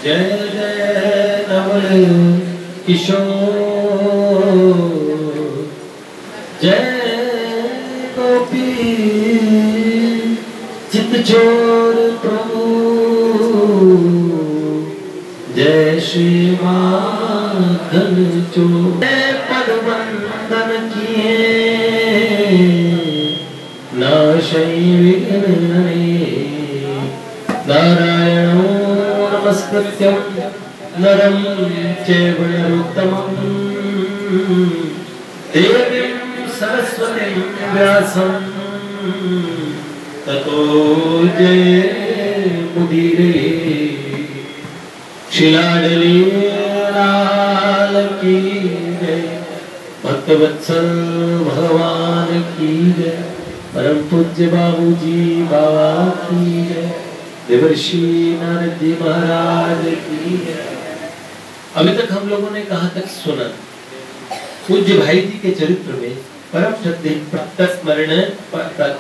जय जय नवल किशोर, जय गोपी चित चोर प्रभु, जय श्री माखन चोर। पद वंदन किए नाशै विघ्न नारायणो नमस्कृत्यं नरं चैव नरोत्तमं देवीं सरस्वतीं व्यासं ततो जयमुदीरये। शिलाडली लाल की जय, भक्तवत्सल भगवान की जय, परम पूज्य बाबूजी बाबा की जय, देवर्षि नारद जी महाराज की जय। अभी तक हम लोगों ने कहाँ तक सुना? पूज्य भाई जी के चरित्र में परम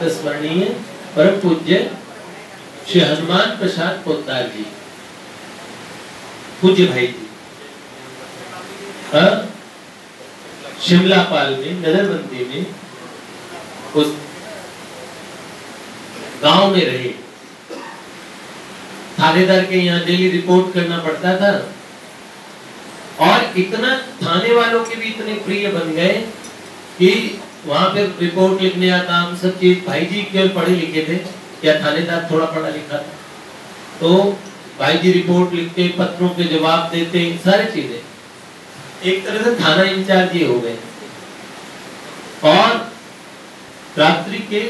स्मरणीय परम पूज्य श्री हनुमान प्रसाद पोद्दार जी, पूज्य भाई जी शिमला पाल में नजरबंदी में उस गांव में रहे। थानेदार के यहाँ डेली रिपोर्ट करना पड़ता था और इतना थाने वालों के भी इतने प्रिय बन गए कि वहां पे रिपोर्ट लिखने का काम सब चीज भाई जी केवल पढ़े लिखे थे या थानेदार थोड़ा पढ़ा लिखा था, तो भाई जी रिपोर्ट लिखते, पत्रों के जवाब देते, सारी चीजें एक तरह से थाना इंचार्ज ही हो गए। और रात्रि के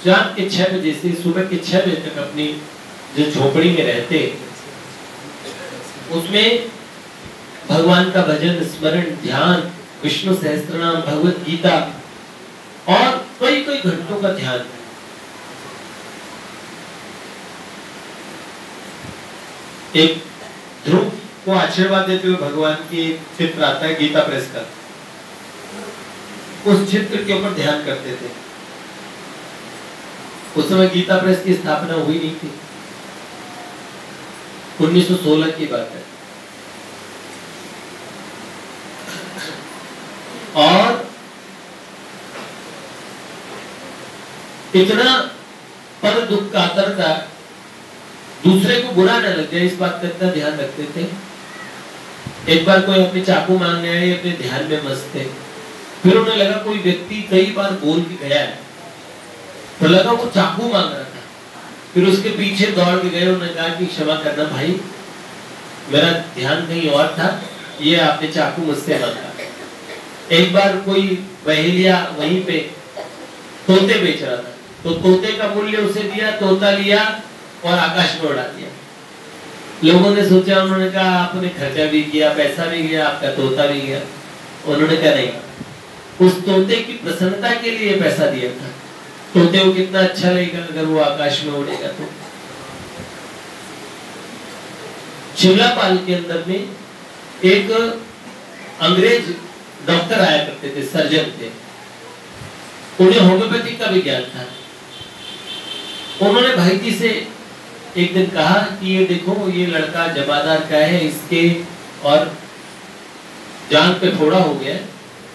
शाम के 6 बजे से सुबह के 6 बजे तक अपनी जो झोपड़ी में रहते, उसमें भगवान का भजन, स्मरण, ध्यान, विष्णु सहस्त्रनाम, भगवत गीता और कई कई घंटों का ध्यान। एक ध्रुव को आशीर्वाद देते हुए भगवान की चित्र आता है गीता प्रेस का, उस चित्र के ऊपर ध्यान करते थे। उस समय गीता प्रेस की स्थापना हुई नहीं थी, 1916 की बात है। और इतना पर दुख कातर था, दूसरे को बुरा न लग जाए इस बात का इतना ध्यान रखते थे। एक बार कोई अपने चाकू मांगने आए, अपने ध्यान में मस्त थे, फिर उन्हें लगा कोई व्यक्ति कई बार बोल के गया है, तो लगा वो चाकू मांग रहा था। फिर उसके पीछे दौड़ के गए, उन्होंने कहा कि क्षमा करना भाई, मेरा ध्यान कहीं और था, ये आपने चाकू मुझसे मांगा। एक बार कोई बहेलिया वहीं पे तोते बेच रहा था, तो तोते का मूल्य उसे दिया, तोता लिया और आकाश में उड़ा दिया। लोगों ने सोचा, उन्होंने कहा आपने खर्चा भी किया, पैसा भी गया, आपका तोता भी गया। उन्होंने कहा नहीं, उस तोते की प्रसन्नता के लिए पैसा दिया था, तोते को कितना अच्छा लगेगा अगर वो आकाश में उड़ेगा। तो शिमला पाल के अंदर में एक अंग्रेज डॉक्टर आया करते थे, सर्जन थे, उन्हें होम्योपैथिक का भी ज्ञान था। उन्होंने भाई जी से एक दिन कहा कि ये देखो, ये लड़का जमादार का है, इसके और जान पे फोड़ा हो गया,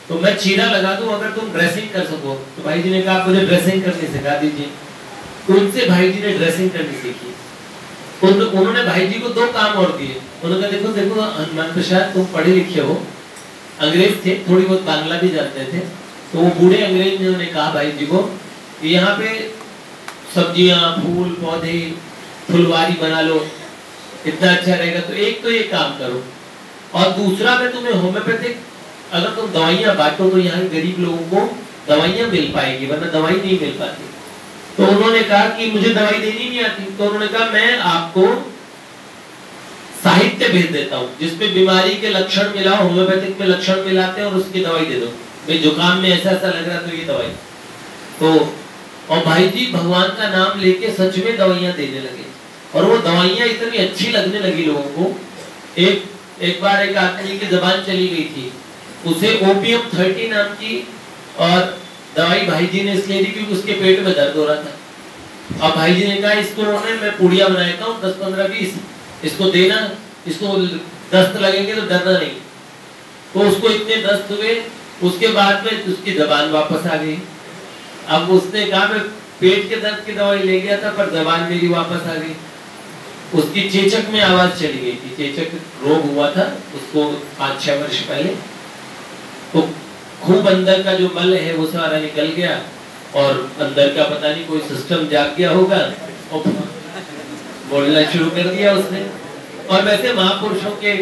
तो मैं चीरा लगा दूं अगर तुम ड्रेसिंग कर सको। तो भाई जी ने कहा मुझे ड्रेसिंग करनी सिखा दीजिए। उनसे भाई जी ने ड्रेसिंग करनी सीखी। उन्होंने भाई जी को 2 काम और दिए। उन्होंने कहा देखो देखो हनुमान प्रसाद, तुम पढ़े लिखे हो, अंग्रेज थे, थोड़ी बहुत बांग्ला भी जानते थे, तो वो बूढ़े अंग्रेज ने उन्हें कहा भाई जी को कि यहाँ पे सब्जियां, फूल, पौधे, फुलवारी बना लो, इतना अच्छा रहेगा। तो एक तो ये काम करो, और दूसरा मैं तुम्हें होम्योपैथिक, अगर तुम दवाइयां बांटो तो यहाँ गरीब लोगों को दवाइयां मिल पाएगी, वरना दवाई नहीं मिल पाती। तो उन्होंने कहा कि मुझे दवाई देनी नहीं आती। तो उन्होंने कहा मैं आपको साहित्य भेज देता हूँ जिसमें बीमारी के लक्षण मिलाओ, होम्योपैथिक में लक्षण मिलाते हैं और उसकी दवाई दे दो। भाई जुकाम में ऐसा ऐसा लग रहा तो ये दवाई। तो और भाई जी भगवान का नाम लेके सच में दवाइयां देने लगे, और वो दवाइयां इतनी अच्छी लगने लगी लोगों को। एक बार एक आदमी की जबान चली गई थी, उसे ओपियम 30 नाम की और दवाई भाई जी ने इसलिए दी क्योंकि उसके पेट में दर्द हो रहा था। अब भाई जी ने कहा इसको मैं पुड़िया बनाता हूँ 10, 15, 20, इसको देना, इसको दस्त लगेंगे तो डरना नहीं। तो उसको इतने दस्त हुए, उसके बाद में उसकी जबान वापस आ गई। अब उसने कहा मैं पेट के दर्द की दवाई ले गया था पर जबान मेरी वापस आ गई। उसकी चेचक में आवाज चली गई थी, चेचक रोग हुआ था उसको 5-6 वर्ष पहले। तो खूब अंदर का जो मल है वो सारा निकल गया और अंदर का पता नहीं कोई सिस्टम जाग गया होगा और बोलना शुरू कर दिया उसने। और वैसे महापुरुषों के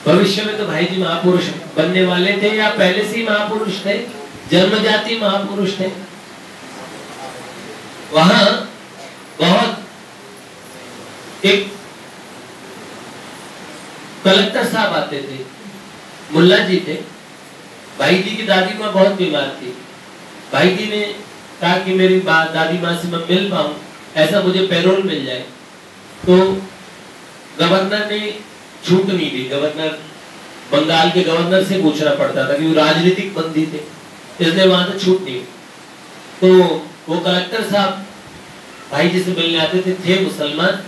भविष्य में तो भाई जी महापुरुष बनने वाले थे या पहले से ही महापुरुष थे, जन्मजाति महापुरुष थे। वहां बहुत एक कलेक्टर साहब आते थे, मुल्ला जी थे। भाई जी की दादी माँ बहुत बीमार थी। भाई जी ने कहा कि मेरी दादी माँ से मैं मिल पाऊं, ऐसा मुझे पैरोल मिल जाए। तो गवर्नर ने छूट नहीं दी। गवर्नर, बंगाल के गवर्नर से पूछना पड़ता था कि वो राजनीतिक बंदी थे, इसलिए वहां से छूट नहीं। तो वो कलेक्टर साहब भाई जी से मिलने आते थे मुसलमान,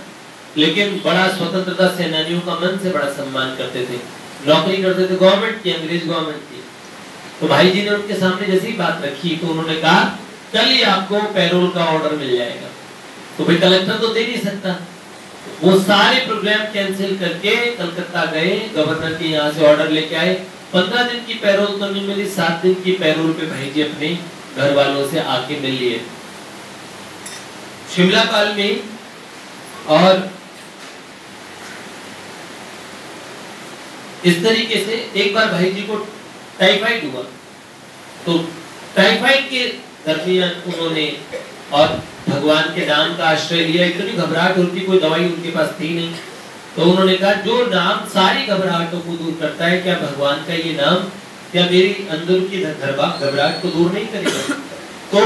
लेकिन बड़ा स्वतंत्रता सेनानियों का मन से बड़ा सम्मान करते थे, नौकरी करते थे गवर्नमेंट की, अंग्रेज गवर्नमेंट की। तो भाई जी ने उनके सामने जैसी बात रखी तो उन्होंने कहा कल ही आपको पैरोल का ऑर्डर मिल जाएगा। तो भाई कलेक्टर तो दे नहीं सकता, वो सारे प्रोग्राम कैंसिल करके कलकत्ता गए, गवर्नर के यहाँ से ऑर्डर लेके आए। 15 दिन की पैरोल तो नहीं मिली, 7 दिन की पैरोल पे भाई जी अपने घर वालों से आके मिल लिए शिमलापाल में। और इस तरीके से एक बार भाई जी को टाइफाइड हुआ, तो टाइफाइड के दरमियान उन्होंने और भगवान के नाम का आश्रय लिया। इतनी घबराहट उनकी, कोई दवाई उनके पास थी नहीं, तो उन्होंने कहा जो नाम सारी घबराहटों को दूर करता है, क्या भगवान का ये नाम क्या मेरी अंदर की घबराहट को दूर नहीं करेगा? तो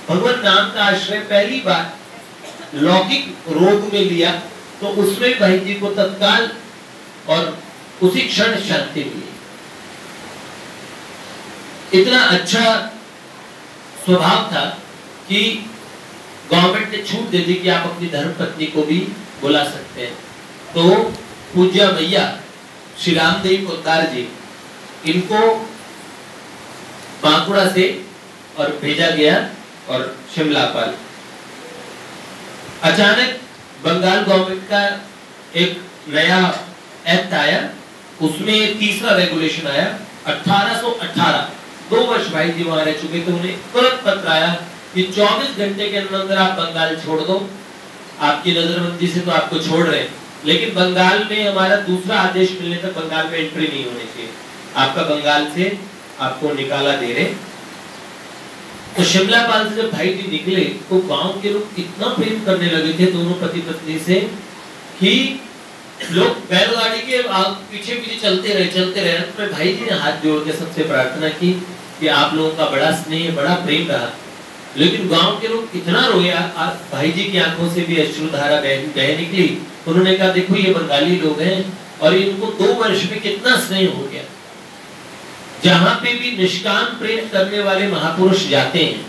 भगवान नाम का आश्रय पहली बार लौकिक रोग में लिया, तो उसमें भाई जी को तत्काल और उसी क्षण शांति मिली। इतना अच्छा स्वभाव था कि गवर्नमेंट ने छूट दे दी कि आप अपनी धर्म पत्नी को भी बुला सकते हैं। तो पूज्य भैया श्री रामदेव कोतार जी, इनको बांकुड़ा से और भेजा गया और शिमलापाल। अचानक बंगाल गवर्नमेंट का एक नया एक्ट आया, उसमें तीसरा रेगुलेशन आया 1818। 2 वर्ष भाई जी वहां रह चुके थे, उन्हें तुरंत पत्र आया कि 24 घंटे के अंदर आप बंगाल छोड़ दो। आपकी नजरबंदी से तो आपको छोड़ रहे हैं, लेकिन बंगाल में हमारा दूसरा आदेश मिलने तक बंगाल में एंट्री नहीं होनी चाहिए, आपका बंगाल से आपको निकाला दे रहे। तो शिमलापाल से जब भाई जी निकले तो गांव के लोग इतना प्रेम करने लगे थे दोनों पति पत्नी से कि लोग बैलगाड़ी के पीछे पीछे चलते रहे। तो भाई जी ने हाथ जोड़ के सबसे प्रार्थना की कि आप लोगों का बड़ा स्नेह, बड़ा प्रेम रहा। लेकिन गांव के लोग इतना रोए, भाई जी की आंखों से भी अश्रुधारा बह निकली। उन्होंने कहा देखो ये बंगाली लोग हैं और इनको 2 वर्ष में कितना स्नेह हो गया। जहां पे भी निष्काम प्रेम करने वाले महापुरुष जाते हैं,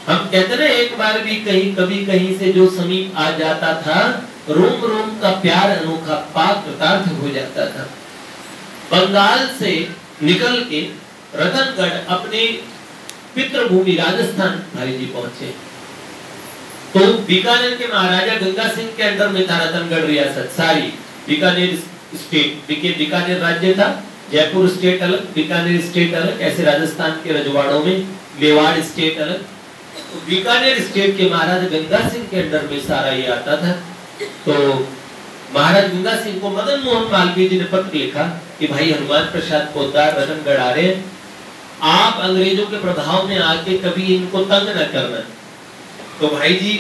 हम कहते हैं एक बार भी कहीं कभी कहीं से जो समीप आ जाता था, रोम रोम का प्यार अनोखा पाक कृतार्थ हो जाता था। बंगाल से निकल के रतनगढ़ अपने पितृभूमि राजस्थान भाई जी पहुंचे। तो बीकानेर के महाराजा गंगा सिंह के अंडर में था रतनगढ़ रियासत सारी। बीकानेर स्टेट, बीकानेर राज्य था, जयपुर स्टेट अलग, बीकानेर स्टेट अलग, ऐसे राजस्थान के रजवाड़ों में मेवाड़ स्टेट अलग। तो बीकानेर स्टेट के महाराजा गंगा सिंह के अंडर में सारा ये आता था। तो महाराज गंगा सिंह को मदन मोहन मालवीय जी ने पत्र लिखा कि भाई हनुमान प्रसाद पोद्दार रतनगढ़ आ रहे हैं, आप अंग्रेजों के प्रभाव में आके कभी इनको तंग न करना। तो भाई जी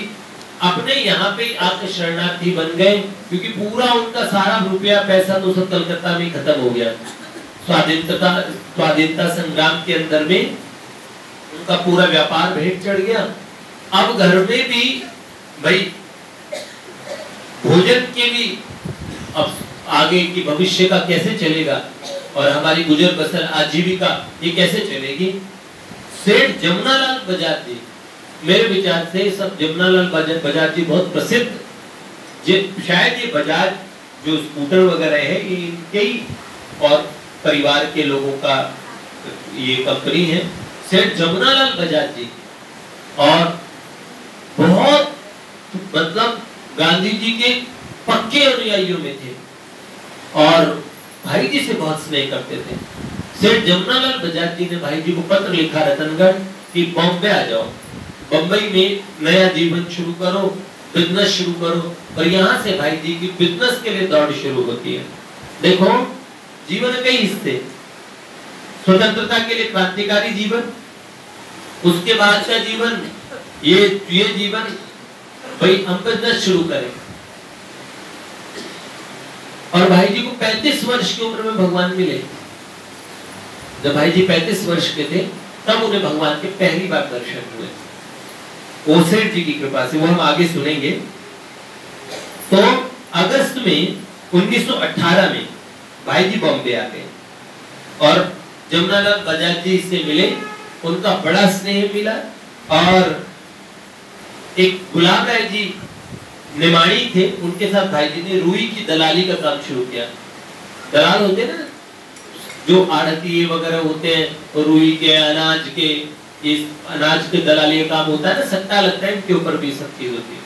अपने यहाँ पे आके शरणार्थी बन गए, क्योंकि पूरा उनका सारा रुपया पैसा तो सब कलकत्ता में खत्म हो गया। स्वाधीनता संग्राम के अंदर में उनका पूरा व्यापार भेंट चढ़ गया। अब घर में भी भाई भोजन के भी अब आगे की भविष्य का कैसे चलेगा और हमारी गुजर बसर आजीविका ये कैसे चलेगी। सेठ जमुनालाल बजाज जी मेरे विचार से सब जमुनालाल बजाज जी बहुत प्रसिद्ध, शायद ये बजाज जो स्कूटर वगैरह है ये कई और परिवार के लोगों का ये कंपनी है, सेठ जमुनालाल बजाज जी। और बहुत मतलब गांधी जी के पक्के अनुयायियों में थे और भाई जी से बहुत स्नेह करते थे। सेठ जमुनालाल बजाज जी ने भाई जी को पत्र लिखा रतनगढ़ कि बॉम्बे आ जाओ, बम्बई में नया जीवन शुरू करो, बिजनेस शुरू करो। और यहाँ से भाई जी की बिजनेस के लिए दौड़ शुरू होती है। देखो जीवन के कई हिस्से, स्वतंत्रता के लिए क्रांतिकारी जीवन, उसके बाद का जीवन ये जीवन, भाई हम बिजनेस शुरू करें। और भाई जी को 35 वर्ष की उम्र में भगवान मिले। जब भाई जी 35 वर्ष के थे तब उन्हें भगवान के पहली बार दर्शन हुए, ओसेठ जी की कृपा से, वो हम आगे सुनेंगे। तो अगस्त में 1918 में भाई जी बॉम्बे आ गए और जमुनालाल बजाज जी से मिले, उनका बड़ा स्नेह मिला। और एक गुलाब राय जी निमाणी थे, उनके साथ भाई जी ने रुई की दलाली का काम शुरू किया। दलाल होते हैं ना जो आड़ती वगैरह होते हैं, तो रुई के, अनाज के, इस अनाज के दलाली का काम होता है ना, सट्टा लगता है, इनके ऊपर भी सब चीज होती है।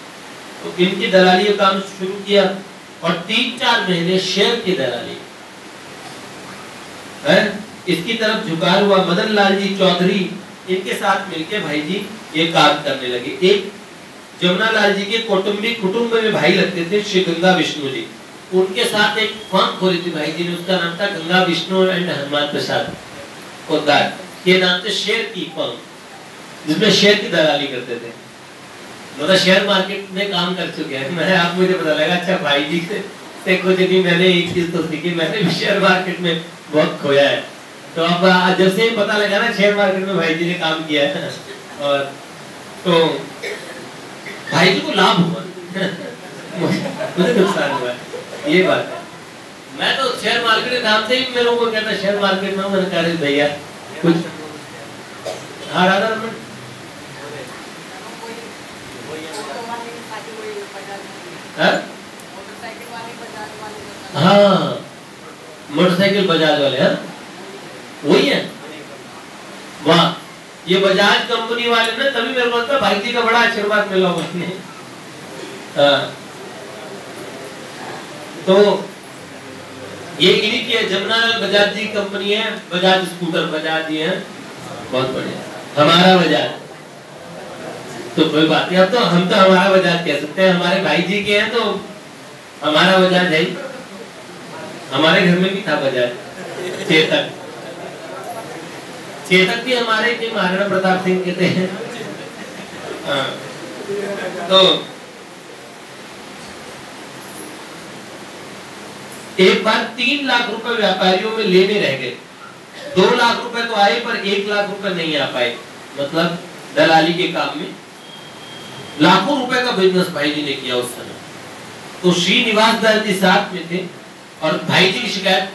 तो इनकी दलाली का काम शुरू किया और 3-4 महीने शेयर की दलाली है, इसकी तरफ झुकाव हुआ। मदन लाल जी चौधरी इनके साथ मिलके भाई जी ये काम करने लगे। एक जमुनालाल जी के कुटुंब में भाई लगते थे श्री गंगा विष्णु जी, उनके साथ एक फर्म खोली थी भाई जी ने, उसका नाम था गंगा विष्णु एंड हनुमान प्रसाद पोद्दार। ये नाम थे शेयर की फर्म, जिसमें शेयर की दलाली करते थे। मतलब शेयर मार्केट में काम कर चुके हैं। मैं आप मुझे पता लगा अच्छा भाई जी से कुछ नहीं, मैंने एक चीज तो सीखी, मैंने भी शेयर मार्केट में बहुत खोया है। तो अब जब से पता लगा ना शेयर मार्केट में भाई जी ने काम किया है, और तो भाई जी को लाभ हुआ मुझे नुकसान हुआ, ये बात है। मैं तो शेयर मार्केट के नाम से ही मेरे को कहता शेयर मार्केट में, मैंने कहा भैया कुछ हाँ राधा रमन हाँ मोटरसाइकिल बजाज वाले, हाँ वही है। वाह, ये बजाज कंपनी वाले ना, तभी मेरे को लगता है भाई जी का बड़ा आशीर्वाद मिला उसने। तो ये इन्हीं की है, जमुनालाल बजाज जी कंपनी है, बजाज स्कूटर बजाज जी है, बहुत बढ़िया। हमारा बजाज तो कोई बात नहीं, अब तो हम तो हमारा बजाज कह सकते हैं, हमारे भाई जी के हैं तो हमारा बजाज है। हमारे घर में भी था बजाज चेतक, चेतक भी हमारे के महाराणा प्रताप सिंह के थे। तो एक बार 3 लाख रुपए व्यापारियों में लेने रह गए। 2 लाख रुपए तो आए पर 1 लाख रुपए नहीं आ पाए, मतलब दलाली के काम में लाखों रुपए का बिजनेस भाई जी ने किया उस समय। तो श्रीनिवास दास जी साथ में थे और भाई जी की शिकायत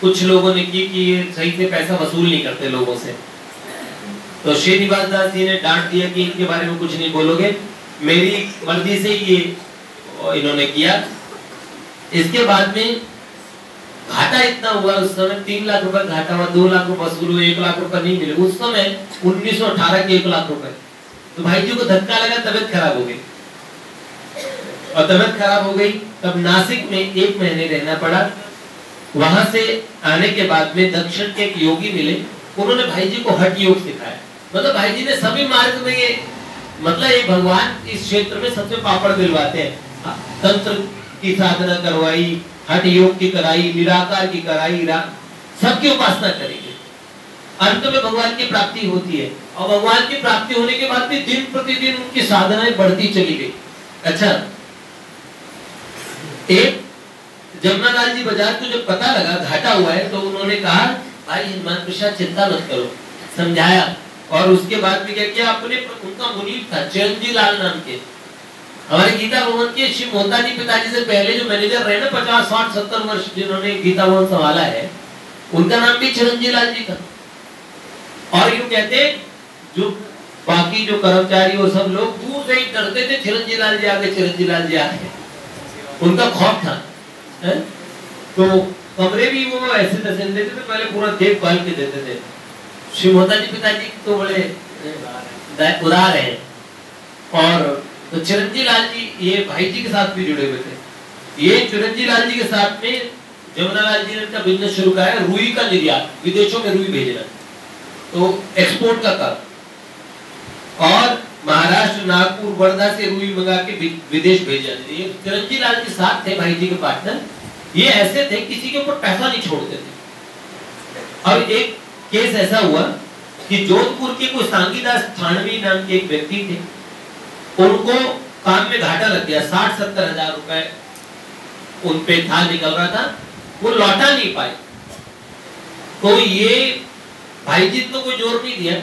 कुछ लोगों ने की कि ये सही से पैसा वसूल नहीं करते लोगों से। तो श्रीनिवास दास जी ने डांट दिया कि इनके बारे में कुछ नहीं बोलोगे, मेरी मर्जी से ये इन्होंने किया। इसके बाद में घाटा इतना हुआ उस समय, 3 लाख रुपए घाटा हुआ, 2 लाख रुपए वसूल हुए, 1 लाख रुपए नहीं मिले उस समय 1918 के 1 लाख रुपए। तो भाई जी को धक्का लगा, तबियत खराब हो गई और तबियत खराब हो गई तब नासिक में 1 महीने रहना पड़ा। वहां से आने के बाद में दक्षिण के एक योगी मिले, उन्होंने भाई जी को हठ योग सिखाया। मतलब भाई जी ने सभी मार्ग में ये, मतलब ये भगवान इस क्षेत्र में सबसे पापड़ दिलवाते हैं। तंत्र की साधना करवाई, हठ योग की कराई, निराकार की कराई, सबकी उपासना करेंगे, अंत में भगवान की प्राप्ति होती है। और भगवान की प्राप्ति होने के बाद भी दिन प्रतिदिन उनकी साधनाएं बढ़ती चली गई। अच्छा, एक जमुनालाल जी बजाज को जब पता लगा घाटा हुआ है तो उन्होंने कहा भाई हनुमान प्रसाद चिंता मत करो, समझाया। और उसके बाद भी क्या किया, अपने उनका मुनीब था चिरंजीव लाल नाम के, हमारे गीता भवन के श्री मोहताजी पिताजी से पहले जो मैनेजर रहे ना 50, 60, 70 वर्ष जिन्होंने गीता भवन संभाला है, उनका नाम भी चिरंजीव लाल जी था। और यूं कहते जो बाकी जो कर्मचारी वो सब लोग दूर से ही डरते थे, चिरंजी लाल जी आ गए, चिरंजी लाल जी आ गए, उनका खौफ था है? तो कमरे भी वो ऐसे तैसे देते थे, पहले पूरा देखभाल के देते थे। शिवमोता जी पिताजी तो बड़े उदार हैं, और तो चिरंजी लाल जी ये भाई जी के साथ भी जुड़े हुए थे। ये चिरंजी लाल जी के साथ में जमुना लाल जी ने इनका बिजनेस शुरू किया है, रुई का निर्यात, विदेशों में रुई भेजना, तो एक्सपोर्ट का काम, और महाराष्ट्र नागपुर वर्धा से रुई मंगा के विदेश भेज जाते थे। ये चिरंजी लाल के साथ थे भाई जी के पार्टनर। ये ऐसे थे, किसी के ऊपर पैसा नहीं छोड़ते थे। और एक केस ऐसा हुआ कि जोधपुर के कोई सांगीदास थानवी नाम के एक व्यक्ति थे, उनको काम में घाटा लग गया, 60-70 हजार रुपए उन पे था, निकल रहा था, वो लौटा नहीं पाए। तो ये भाई जी तो कोई जोर नहीं दिया,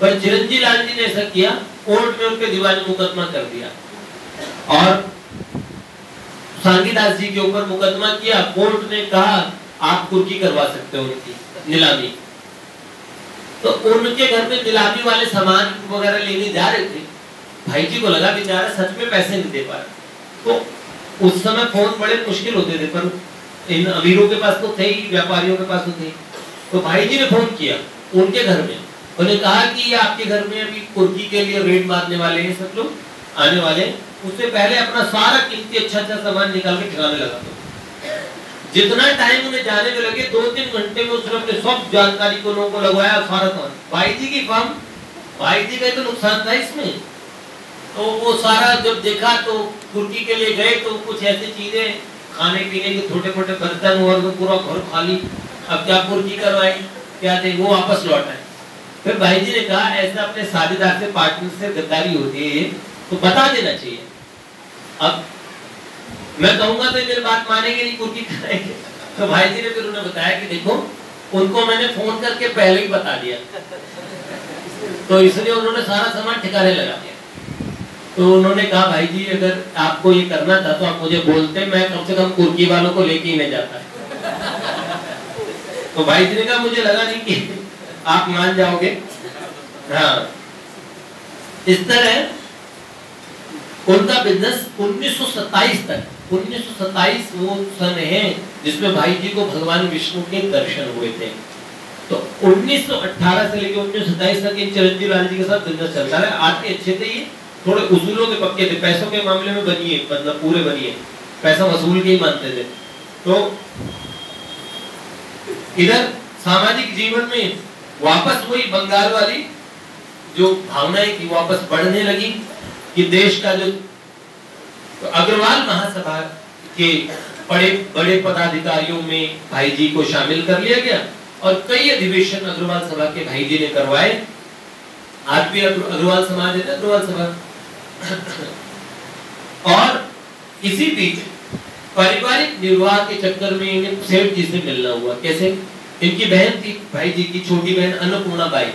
पर चिरंजी लाल जी ने ऐसा किया, कोर्ट में उनके दीवानी मुकदमा कर दिया और सांगीदास जी के ऊपर मुकदमा किया। कोर्ट ने कहा आप कुर्की करवा सकते हो उनकी नीलामी। तो उनके घर में नीलामी वाले सामान वगैरह लेने जा रहे थे, भाई जी को लगा बेचारा सच में पैसे नहीं दे पा रहे। तो उस समय फोन बड़े मुश्किल होते थे, पर इन अमीरों के पास तो थे ही, व्यापारियों के पास तो थे। तो भाई जी ने फोन किया उनके घर में, उन्होंने कहा कि ये आपके घर में अभी कुर्की के लिए रेड मारने वाले हैं, सब लोग आने वाले, उससे पहले अपना सारा कीमती अच्छा सामान निकाल के ठिकाने लगा दो। जितना टाइम उन्हें जाने में लगे, 2-3 घंटे में उसने अपने सब जानकारी को लोगों को लगवाया, सारा सामान। भाई जी की फर्म, भाई जी का तो नुकसान था इसमें। तो वो सारा जब देखा तो कुर्की के लिए गए तो कुछ ऐसी चीजें, खाने पीने के छोटे मोटे बर्तन और तो पूरा घर खाली, अब क्या कुर्की करवाई, क्या थे, वो वापस लौट आए। फिर भाई जी ने कहा ऐसा अपने साझेदार से, पार्टनर से गद्दारी होती है तो बता देना चाहिए। अब मैं कहूंगा तो मेरी बात मानेंगे नहीं, कुर्की कराएंगे। तो भाई जी ने फिर उन्हें बताया कि देखो उनको मैंने फोन करके पहले ही बता दिया, तो इसलिए उन्होंने सारा सामान ठिकाने लगा दिया। तो उन्होंने कहा भाई जी अगर आपको ये करना था तो आप मुझे बोलते, मैं कम से कम कुर्की वालों को लेके ही नहीं जाता। तो भाई जी ने कहा मुझे लगा नहीं कि आप मान जाओगे। हाँ, इस तरह उनका बिजनेस 1927 तक, 1927 वो सन है जिसमें भाई जी को भगवान विष्णु के दर्शन हुए थे। तो 1918 से लेकर 1927 तक इन चिरंजी लाल जी के साथ बिजनेस चलता है। आते अच्छे थे, ये थोड़े उसूलों के पक्के थे, पैसों के मामले में बनिए, मतलब पूरे बनिए, पैसा वसूल के ही मानते थे। तो इधर सामाजिक जीवन में वापस वही बंगाल वाली जो भावनाएं थी वापस बढ़ने लगी कि देश का जो, तो अग्रवाल महासभा के बड़े बड़े पदाधिकारियों में भाई जी को शामिल कर लिया गया और कई अधिवेशन अग्रवाल सभा के भाई जी ने करवाए। आज भी अग्रवाल समाज है, अग्रवाल सभा। और इसी बीच पारिवारिक निर्वाह के चक्कर में इन्हें सेठ जी से मिलना हुआ। कैसे? इनकी बहन थी भाई जी की, छोटी बहन अन्नपूर्णा बाई,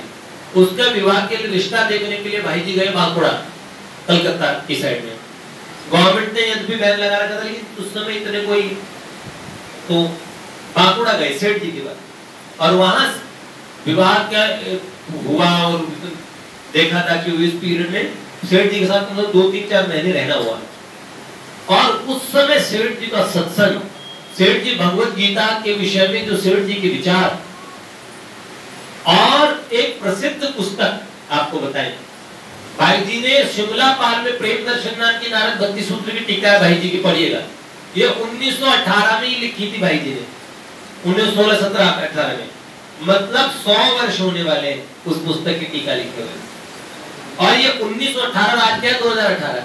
उसका विवाह के लिए रिश्ता देखने के लिए भाई जी गए बांकुड़ा, कलकत्ता की साइड में। गवर्नमेंट ने यद्यपि बैन लगा रखा था, लेकिन उस समय इतने कोई, तो बांकुड़ा गए सेठ जी के बाद और वहां विवाह क्या हुआ और देखा था कि इस पीरियड में सेठ जी के साथ मतलब 2-3-4 महीने रहना हुआ। और उस समय सेठ जी का सत्संग, सेठ जी भगवत गीता के विषय में जो सेठ जी के विचार, और एक प्रसिद्ध पुस्तक आपको बताएं, भाई जी ने शिमला पाल में प्रेम दर्शन नाम की नारद भक्ति सूत्र की टीका भाई जी की पढ़िएगा। ये 1918 में ही लिखी थी भाई जी ने, 1916, 17, 18 में, मतलब 100 वर्ष होने वाले हैं उस पुस्तक की टीका लिखे हुए। और ये 1918 आज क्या 2018,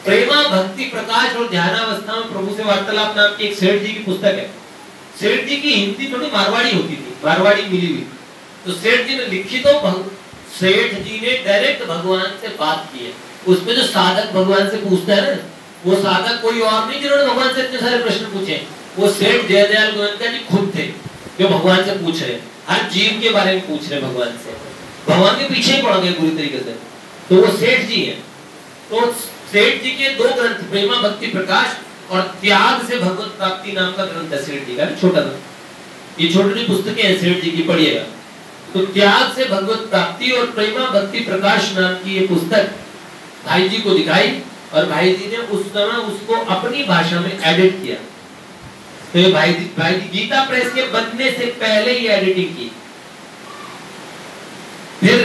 प्रेमा भक्ति प्रकाश और ध्यानावस्था में प्रभु से वार्तालाप नाम की एक सेठ जी की पुस्तक है। सेठ जी की हिंदी थोड़ी मारवाड़ी होती थी, मारवाड़ी मिली हुई, तो सेठ जी ने लिखी, तो सेठ जी ने डायरेक्ट भगवान से बात की है। उसमें जो साधक भगवान से पूछता है ना, वो साधक कोई और नहीं जिन्होंने भगवान से इतने सारे प्रश्न पूछे, वो सेठ जयदयाल गोयनका जी खुद थे जो भगवान से पूछ रहे, हर जीव के बारे में पूछ रहे भगवान से, भगवान के पीछे ही पड़ गए पूरी तरीके से। तो वो सेठ जी है। तो सेठ जी के 2 ग्रंथ, प्रेमा भक्ति प्रकाश और त्याग से भगवत प्राप्ति नाम का ग्रंथ है सेठ जी का, छोटा सा, ये छोटी छोटी पुस्तकें हैं सेठ जी की, पढ़िएगा। तो त्याग से भगवत प्राप्ति और प्रेमा भक्ति प्रकाश नाम की ये पुस्तक भाई जी को दिखाई और भाई जी ने उस समय उसको अपनी भाषा में एडिट किया। तो ये भाई जी गीता प्रेस के बनने से पहले ही एडिटिंग की। फिर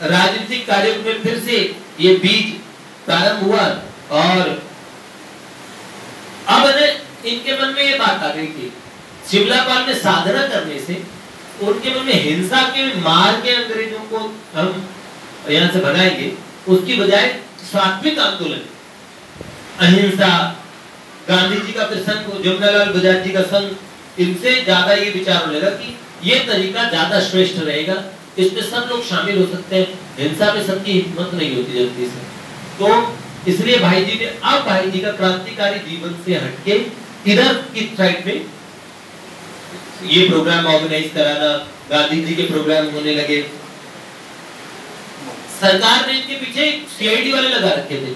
राजनीतिक कार्यों में फिर से ये बीज प्रारंभ हुआ और अब इनके मन में ये बात आ गई थी, शिमलापाल में साधना करने से उनके मन में हिंसा के मार के अंग्रेजों को हम यहाँ से भगाएंगे, उसकी बजाय सात्विक आंदोलन, अहिंसा, गांधी जी का फिर संघ, जमनालाल बजाज जी का संघ, इनसे ज्यादा ये विचार हो कि ये तरीका ज्यादा श्रेष्ठ रहेगा, इसमें सब लोग शामिल हो सकते हैं, हिंसा में सबकी हिम्मत नहीं होती जल्दी से। तो इसलिए भाई जी ने अब भाई जी का क्रांतिकारी जीवन से हटके इधर की साइड में ये प्रोग्राम ऑर्गेनाइज कराना, गांधी जी के प्रोग्राम होने लगे। सरकार ने इनके पीछे सीआईडी वाले लगा रखे थे।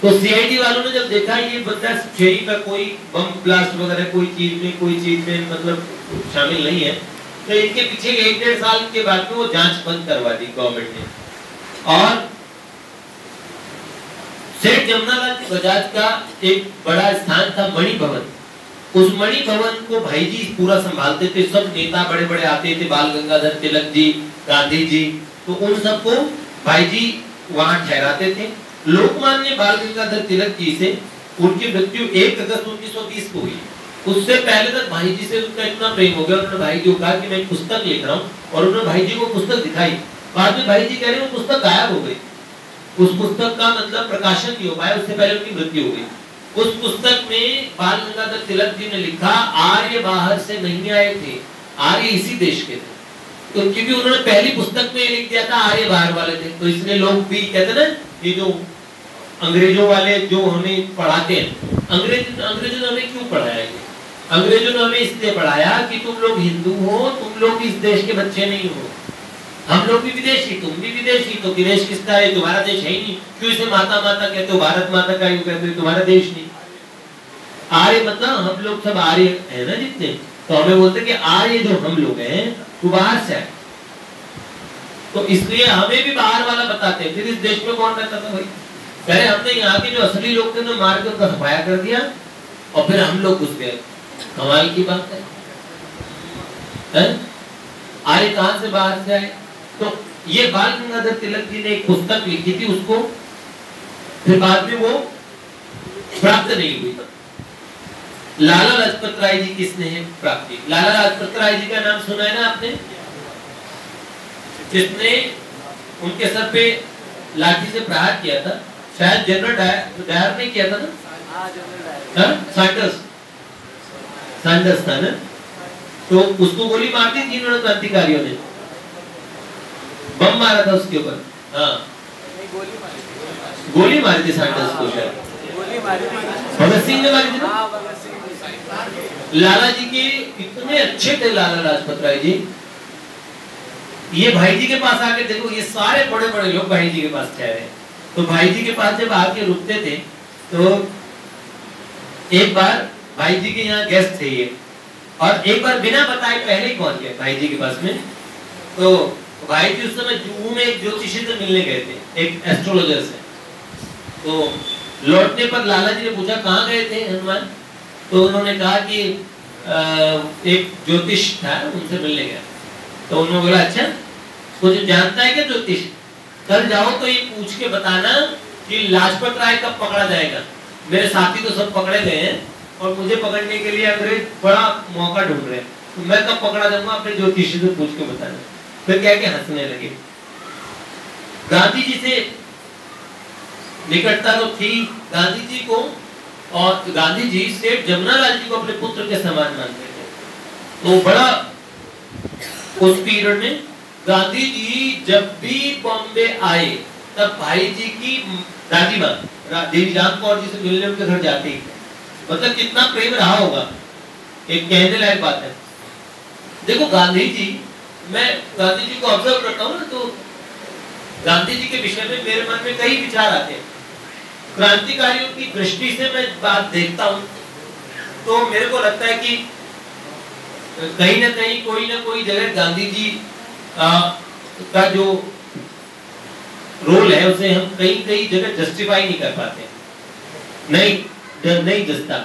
तो सीआईडी वालों ने जब देखा ये बंदा छेड़ी का कोई बम ब्लास्ट वगैरह कोई चीज में मतलब शामिल नहीं है, तो इनके पीछे 1-1.5 साल के बाद में वो जांच बंद करवा दी गवर्नमेंट ने। और सेठ जमनालाल बजाज का एक बड़ा स्थान था मणि भवन, उस मणि भवन को भाई जी पूरा संभालते थे। सब नेता बड़े बड़े आते थे, बाल गंगाधर तिलक जी, गांधी जी, तो उन सबको भाई जी वहां ठहराते थे। लोकमान्य बाल गंगाधर तिलक जी से उनकी मृत्यु 1 अगस्त 1920 को हुई। उससे पहले तक भाई जी से उनका इतना प्रेम हो गया, उन्होंने भाई जी को कहा कि मैं एक पुस्तक लिख रहा हूँ, और उन्होंने भाई जी को पुस्तक दिखाई। बाद में भाई जी कह रहे हैं वो पुस्तक गायब हो गई, उस पुस्तक का मतलब प्रकाशन नहीं हो पाया, उससे पहले उनकी मृत्यु हो गई। उस पुस्तक में बाल गंगाधर तिलक जी ने लिखा, आर्य बाहर से नहीं आए थे, आर्य इसी देश के थे। तो क्योंकि उन्होंने पहली पुस्तक में लिख दिया था आर्य बाहर वाले थे, तो इसलिए लोग भी कहते ना, ये जो अंग्रेजों वाले जो हमें पढ़ाते हैं, अंग्रेजों ने हमें क्यों पढ़ाया है? अंग्रेजों ने हमें इसलिए पढ़ाया कि तुम लोग हिंदू हो, तुम लोग इस देश के बच्चे नहीं हो, हम लोग भी विदेशी, तुम भी विदेशी, तो विदेश किसका है? तुम्हारा देश है ही नहीं, क्यों इसे माता माता कहते हो? भारत माता का क्यों कहते हो? तुम्हारा देश नहीं। आर्य मतलब हम लोग सब आर्य है ना जितने, तो हमें बोलते कि आर्य जो हम लोग हैं वो बाहर से आए, तो इसलिए हमें भी बाहर वाला बताते हैं। फिर इस देश में कौन रहता था भाई? पहले हमने यहाँ के जो असली लोग थे उन्हें मार के उनका सफाया कर दिया और फिर हम लोग घुस गए। कमाल की बात है। आर्य कहां से बाहर से आए? तो ये बाल गंगाधर तिलक जी ने एक पुस्तक लिखी थी, उसको फिर बाद में वो प्राप्त नहीं हुई। लाला लाजपत राय जी किसने है प्राप्त की? लाला लाजपत राय जी का नाम सुना है ना आपने, जिसने उनके सर पे लाठी से प्रहार किया था, शायद जनरल डायर ने किया था ना, सैंडर्स था ना, तो उसको गोली मार दी थी इन्होंने, क्रांतिकारियों ने बम मारा था उसके ऊपर। हाँ, गोली मारी थी सैंडर्स को, शायद भगत सिंह ने मारी थी ना। लाला जी के इतने अच्छे थे लाला लाजपत राय जी, ये भाई जी के पास आके देखो, ये सारे बड़े बड़े लोग भाई जी के पास ठहरे। तो भाई जी के पास जब आके रुकते थे, तो एक बार भाई जी के यहाँ गेस्ट थे ये, और एक बार बिना बताए पहले ही पहुंच गए भाई जी के पास में। तो भाई जी उस समय जूहू में एक ज्योतिषी से मिलने गए थे, एक एस्ट्रोलॉजर से। तो लौटने पर लाला जी ने पूछा कहाँ गए थे हनुमान? तो उन्होंने कहा कि एक ज्योतिष था उनसे मिलने गया। तो उन्होंने बोला अच्छा, कुछ जानता है क्या ज्योतिष? कल जाओ तो ये पूछ के बताना कि लाजपत राय कब पकड़ा जाएगा। मेरे साथी तो सब पकड़े गए हैं और मुझे पकड़ने के लिए अंग्रेज बड़ा मौका ढूंढ रहे हैं, तो मैं कब पकड़ा जाऊंगा, अपने ज्योतिषी से पूछ के बताना। फिर क्या के हंसने लगे। गांधी जी से निकटता तो थी गांधी जी को, और गांधी जी सेठ जमनालाल जी को अपने पुत्र के समान मानते थे। तो बड़ा उस पीरियड में गांधी जी जब भी बॉम्बे आए तब भाई जी की दादी माँ देवी राम कौर जी से मिलने उनके घर जाते ही, मतलब कितना प्रेम रहा होगा, एक कहने लायक बात है। देखो गांधी जी, मैं गांधी जी को ऑब्जर्व करता हूँ ना, तो गांधी जी के विषय में मेरे मन में कई विचार आते हैं। क्रांतिकारियों की दृष्टि से मैं बात देखता हूँ तो मेरे को लगता है कि कहीं ना कहीं कोई ना कोई जगह गांधी जी का जो रोल है उसे हम कई जगह जस्टिफाई नहीं कर पाते, नहीं जचता।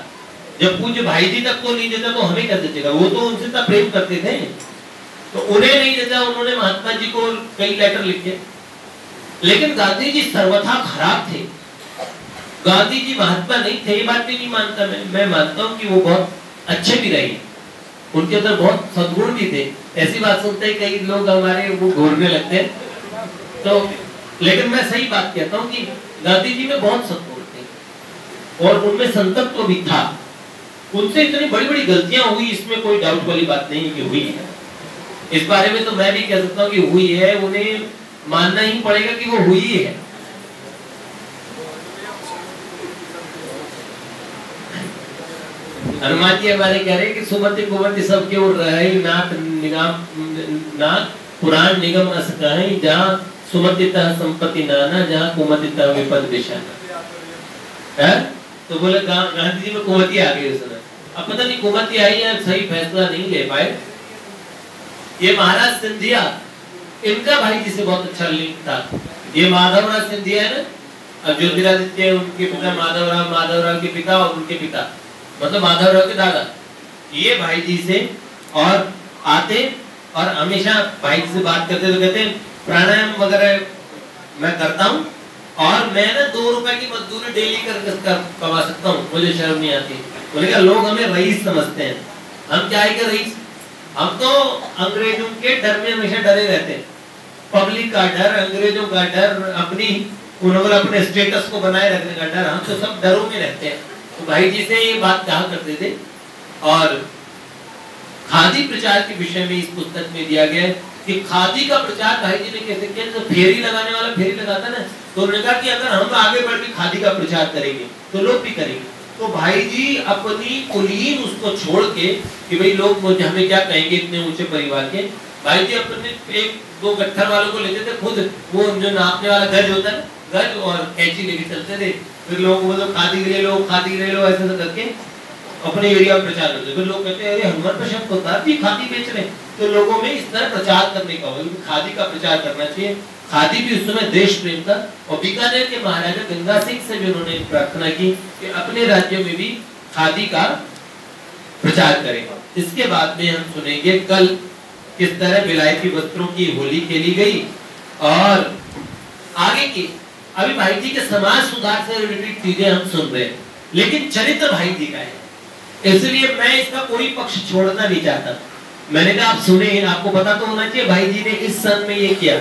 जब पूज्य भाई जी तक को नहीं जचा तो हमें क्या जचेगा? वो तो उनसे इतना प्रेम करते थे, तो उन्हें नहीं जचा, उन्होंने महात्मा जी को कई लेटर लिखे। लेकिन गांधी जी सर्वथा खराब थे, गांधी जी महात्मा नहीं थे, ये बात भी नहीं मानता मैं मानता हूँ कि वो बहुत अच्छे भी रहे, उनके अंदर बहुत सद्गुण भी थे। ऐसी बात सुनते हैं कई लोग हमारे वो घूरने लगते हैं, तो लेकिन मैं सही बात कहता हूँ कि गांधी जी में बहुत सद्गुण थे और उनमें संतत्व भी था। उनसे इतनी बड़ी बड़ी गलतियां हुई, इसमें कोई डाउट वाली बात नहीं कि हुई है। इस बारे में तो मैं भी कह सकता हूँ कि हुई है, उन्हें मानना ही पड़ेगा कि वो हुई है। हनुमान जी हमारे कह रहे हैं कि सुमति कुमति सबके ओर रहे, नाथ निगम नाथ पुराण निगम अस कहे, जहाँ सुमति तह संपत्ति नाना, जहाँ कुमति तह विपद विषाना। है तो बोले गांधी जी में कुमति आ गई उस समय। अब पता नहीं कुमति आई है, सही फैसला नहीं ले पाए। ये महाराज सिंधिया, इनका भाई जी से बहुत अच्छा लिंक था। ये माधवराव सिंधिया है ना, अब ज्योतिरादित्य उनके पिता माधवराव के पिता और उनके पिता मतलब माधवराव के दादा, ये भाई जी से और आते और हमेशा भाई जी से बात करते तो कहते प्राणायाम वगैरह मैं करता हूँ और मैं ना 2 रुपए की मजदूरी डेली कर कमा सकता हूँ, मुझे शर्म नहीं आती। बोले क्या लोग हमें रईस समझते हैं, हम क्या है कि रईस, हम तो अंग्रेजों के डर में हमेशा डरे रहते हैं। पब्लिक का डर, अंग्रेजों का डर, उन्होंने अपने स्टेटस को बनाए रखने का डर, हम तो सब डरों में रहते हैं। तो भाई जी से ये बात कहा करते थे। और खादी प्रचार के विषय में इस पुस्तक में दिया गया है कि खादी का प्रचार भाई जी ने कैसे किया। तो फेरी लगाने वाला फेरी लगाता ना, तो उन्होंने कहा कि अगर हम आगे बढ़ के खादी का प्रचार करेंगे तो लोग भी करेंगे। तो भाई जी अपनी कुलीन उसको छोड़ के कि भाई लोग मुझे हमें क्या कहेंगे इतने ऊंचे परिवार के, भाई जी अपने 1-2 गट्ठर वालों को लेते थे, खुद वो जो नापने वाला गज होता है, गज और कैंची लेके चलते थे। फिर लोग मतलब खादी ले लो ऐसे करके अपने एरिया में प्रचार करते। फिर लोग कहते हैं अरे हनुमान प्रसाद पोद्दार जी खादी बेच रहे, तो लोगों में इस तरह प्रचार करने का होगा, खादी का प्रचार करना चाहिए। खादी भी उस समय देश प्रेम था। और बीकानेर के महाराजा गंगा सिंह से भी उन्होंने प्रार्थना की कि अपने राज्य में भी खादी का प्रचार करें। इसके बाद में हम सुनेंगे कल किस तरह विलायती वस्त्रों की होली खेली गई और आगे की। अभी भाई जी के समाज सुधार से रिलेटेड चीजें हम सुन रहे हैं, लेकिन चरित्र भाई जी का है, इसलिए मैं इसका कोई पक्ष छोड़ना नहीं चाहता। मैंने कहा आप सुने, आपको पता तो होना चाहिए भाई जी ने इस सन में ये किया।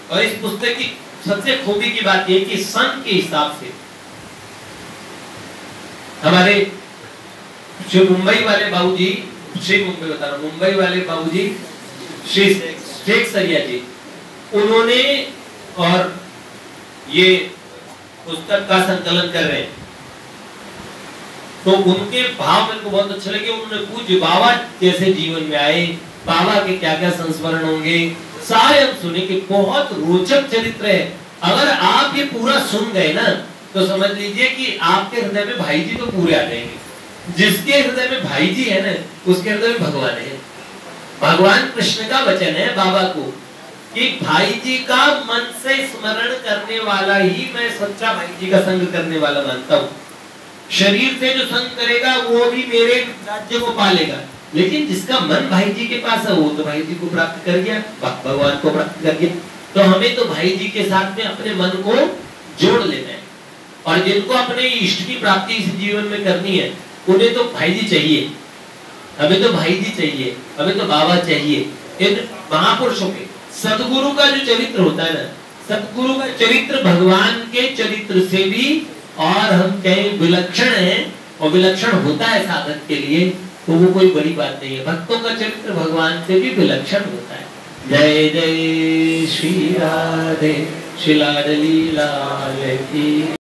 और इस पुस्तक की सबसे खूबी की बात यह कि सन के हिसाब से हमारे जो मुंबई वाले बाबूजी, मुंबई वाले बाबूजी श्री शेख सरिया जी, उन्होंने और ये पुस्तक का संकलन कर रहे हैं, तो उनके भाव मेरे को बहुत अच्छे लगे। उन्होंने पूज्य बाबा जैसे जीवन में आए, बाबा के क्या क्या संस्मरण होंगे सारे हम सुने कि बहुत रोचक चरित्र है। अगर आप ये पूरा सुन गए ना तो समझ लीजिए कि आपके हृदय में भाई जी तो पूरे आ जाएंगे। जिसके हृदय में भाई जी है ना उसके हृदय में भगवान है। भगवान कृष्ण का वचन है बाबा को कि भाई जी का मन से स्मरण करने वाला ही मैं सच्चा भाई जी का संग करने वाला मानता हूँ। शरीर से जो संग करेगा वो भी मेरे राज्य को पालेगा, लेकिन जिसका मन भाई जी के पास है वो तो भाई जी को प्राप्त कर गया, भगवान को प्राप्त कर गया। तो हमें तो भाई जी के साथ में अपने मन को जोड़ लेना है। और जिनको अपने इष्ट की प्राप्ति इस जीवन में करनी है उन्हें तो भाई जी चाहिए, हमें तो भाई जी चाहिए, हमें तो बाबा चाहिए। इन महापुरुषों के सदगुरु का जो चरित्र होता है ना, सदगुरु का चरित्र भगवान के चरित्र से भी और हम कहें विलक्षण है, और विलक्षण होता है साधक के लिए, तो वो कोई बड़ी बात नहीं है। भक्तों का चरित्र भगवान से भी विलक्षण होता है। जय जय श्री राधे, श्री लाडली लाल की।